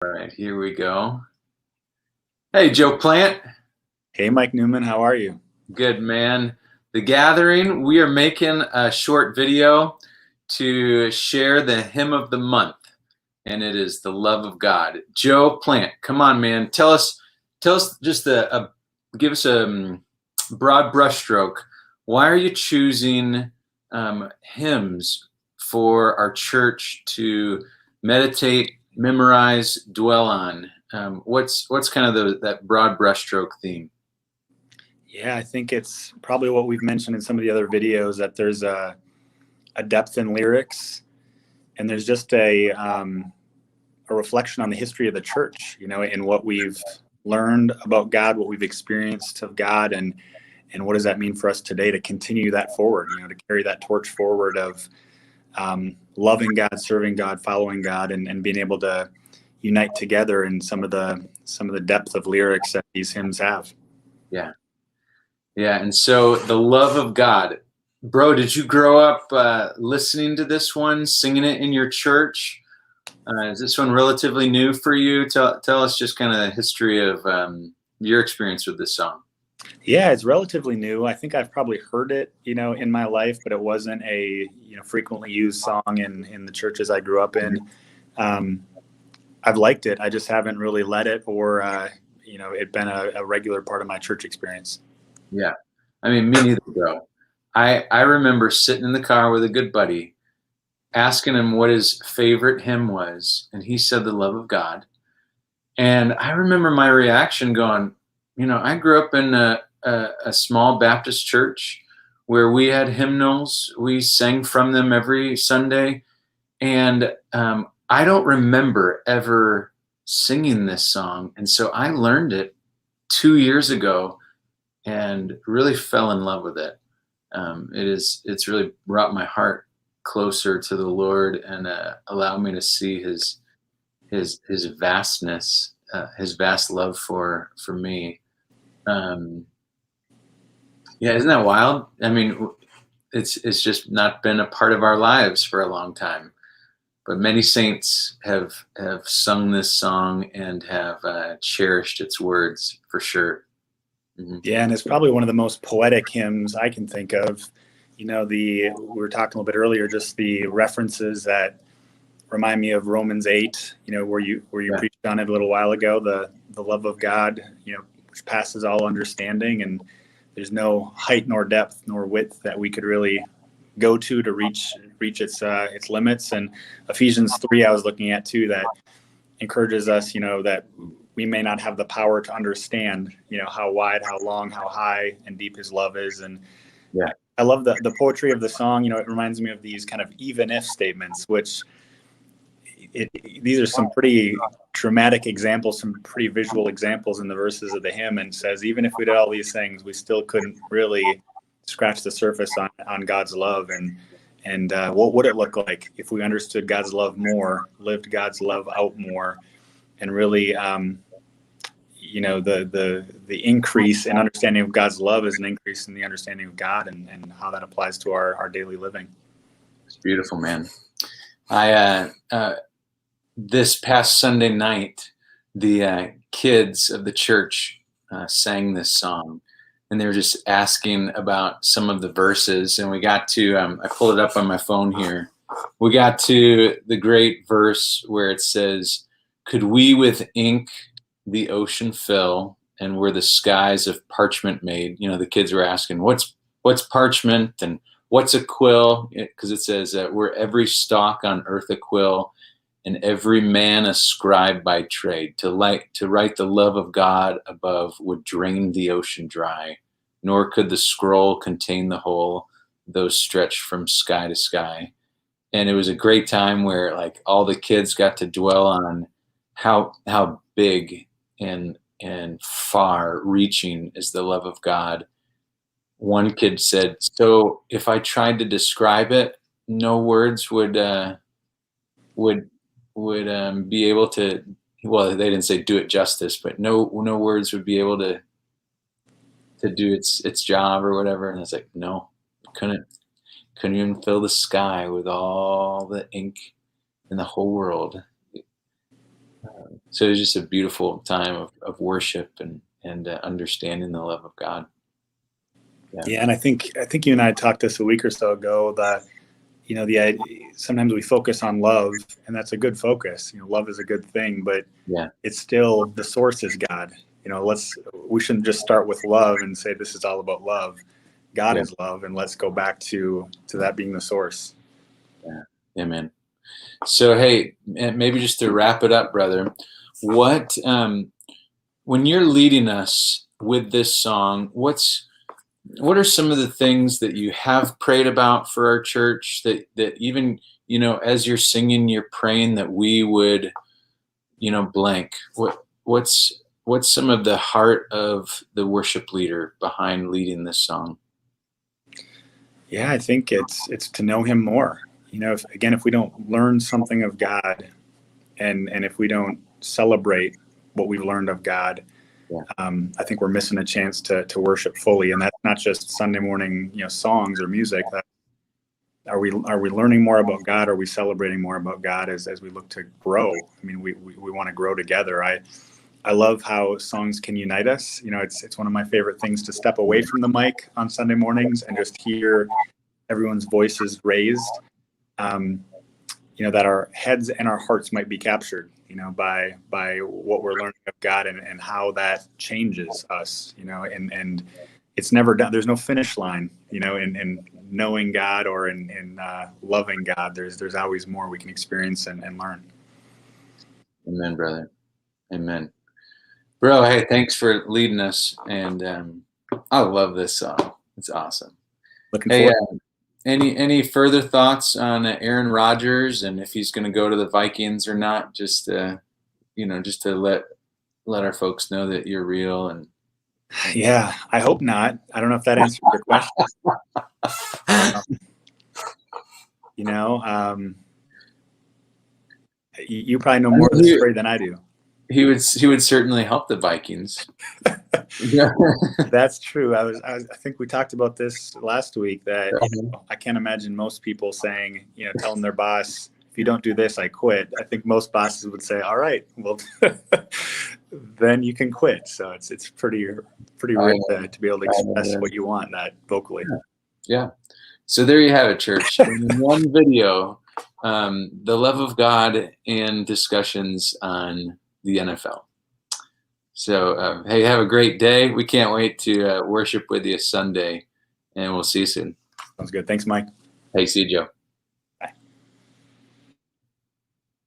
All right, here we go. Hey, Joe Plant. Hey, Mike Newman, how are you? Good, man. The Gathering, we are making a short video to share the hymn of the month, and it is the love of God. Joe Plant, come on, man. Tell us just give us a broad brushstroke. Why are you choosing hymns for our church to meditate, memorize, dwell on? What's kind of that broad brushstroke theme? Yeah, I think it's probably what we've mentioned in some of the other videos, that there's a depth in lyrics, and there's just a reflection on the history of the church, and what we've learned about God, what we've experienced of God, and what does that mean for us today to continue that forward, to carry that torch forward of loving God, serving God, following God, and being able to unite together in some of the depth of lyrics that these hymns have. Yeah. Yeah, and so the love of God. Bro, did you grow up listening to this one, singing it in your church? Is this one relatively new for you? Tell us just kind of the history of your experience with this song. Yeah, it's relatively new. I think I've probably heard it, in my life, but it wasn't a, frequently used song in the churches I grew up in. I've liked it. I just haven't really let it, or, it been a regular part of my church experience. Yeah, I mean, me neither, bro. I remember sitting in the car with a good buddy, asking him what his favorite hymn was, and he said the love of God. And I remember my reaction going, I grew up in a small Baptist church where we had hymnals. We sang from them every Sunday. And I don't remember ever singing this song. And so I learned it 2 years ago and really fell in love with it. It's really brought my heart closer to the Lord and allowed me to see his vastness, his vast love for me. Yeah, isn't that wild? I mean, it's just not been a part of our lives for a long time, but many saints have sung this song and have cherished its words for sure. Mm-hmm. Yeah, and it's probably one of the most poetic hymns I can think of. We were talking a little bit earlier, just the references that remind me of Romans 8, where you preached on it a little while ago, the love of God, which passes all understanding, and there's no height nor depth nor width that we could really go to reach its limits. And Ephesians 3, I was looking at too, that encourages us, that we may not have the power to understand, how wide, how long, how high and deep his love is. And Yeah. I love the poetry of the song. It reminds me of these kind of even if statements, which these are some pretty dramatic examples, some pretty visual examples in the verses of the hymn, and says, even if we did all these things, we still couldn't really scratch the surface on God's love. And what would it look like if we understood God's love more, lived God's love out more, and really, the increase in understanding of God's love is an increase in the understanding of God, and how that applies to our daily living. It's beautiful, man. I this past Sunday night, the kids of the church sang this song, and they were just asking about some of the verses, and we got to I pulled it up on my phone here. We got to the great verse where it says, could we with ink the ocean fill, and were the skies of parchment made? The kids were asking, what's parchment, and what's a quill? Because it says that we're every stalk on earth a quill, and every man a scribe by trade. To write the love of God above would drain the ocean dry, nor could the scroll contain the whole, though stretched from sky to sky. And it was a great time where like all the kids got to dwell on how big and far reaching is the love of God. One kid said, so if I tried to describe it, no words would be able to, well, they didn't say do it justice, but no words would be able to do its job or whatever. And it's like, no, couldn't even fill the sky with all the ink in the whole world. So it was just a beautiful time of worship and understanding the love of God. Yeah, and I think you and I talked this a week or so ago that sometimes we focus on love, and that's a good focus. Love is a good thing, but Yeah. it's still the source is God. We shouldn't just start with love and say this is all about love. God Yeah. is love, and let's go back to that being the source. Yeah. Amen. So, hey, maybe just to wrap it up, brother, what, when you're leading us with this song, what are some of the things that you have prayed about for our church that even, as you're singing, you're praying that we would, blank? What's some of the heart of the worship leader behind leading this song? Yeah, I think it's to know Him more. If we don't learn something of God, and if we don't celebrate what we've learned of God, Yeah. I think we're missing a chance to worship fully. And that's not just Sunday morning, songs or music. Are we learning more about God? Are we celebrating more about God as we look to grow? I mean, we want to grow together. I love how songs can unite us. It's one of my favorite things to step away from the mic on Sunday mornings and just hear everyone's voices raised. That our heads and our hearts might be captured, by what we're learning of God and how that changes us, and it's never done. There's no finish line, in knowing God or in loving God. There's always more we can experience and learn. Amen, brother. Amen. Bro, hey, thanks for leading us. And I love this song. It's awesome. Looking Hey, forward. any further thoughts on Aaron Rodgers and if he's going to go to the Vikings or not? Just just to let our folks know that you're real. And Yeah, I hope not. I don't know if that answers your question. You probably know more of the story than I do. He would certainly help the Vikings. Yeah. That's true. I think we talked about this last week that I can't imagine most people saying, telling their boss, if you don't do this, I quit. I think most bosses would say, all right, well, then you can quit. So it's pretty rare to be able to express what you want that vocally. Yeah. So there you have it, church. In one video, the love of God and discussions on the NFL. So, hey, have a great day. We can't wait to worship with you Sunday, and we'll see you soon. Sounds good. Thanks, Mike. Hey, see you, Joe.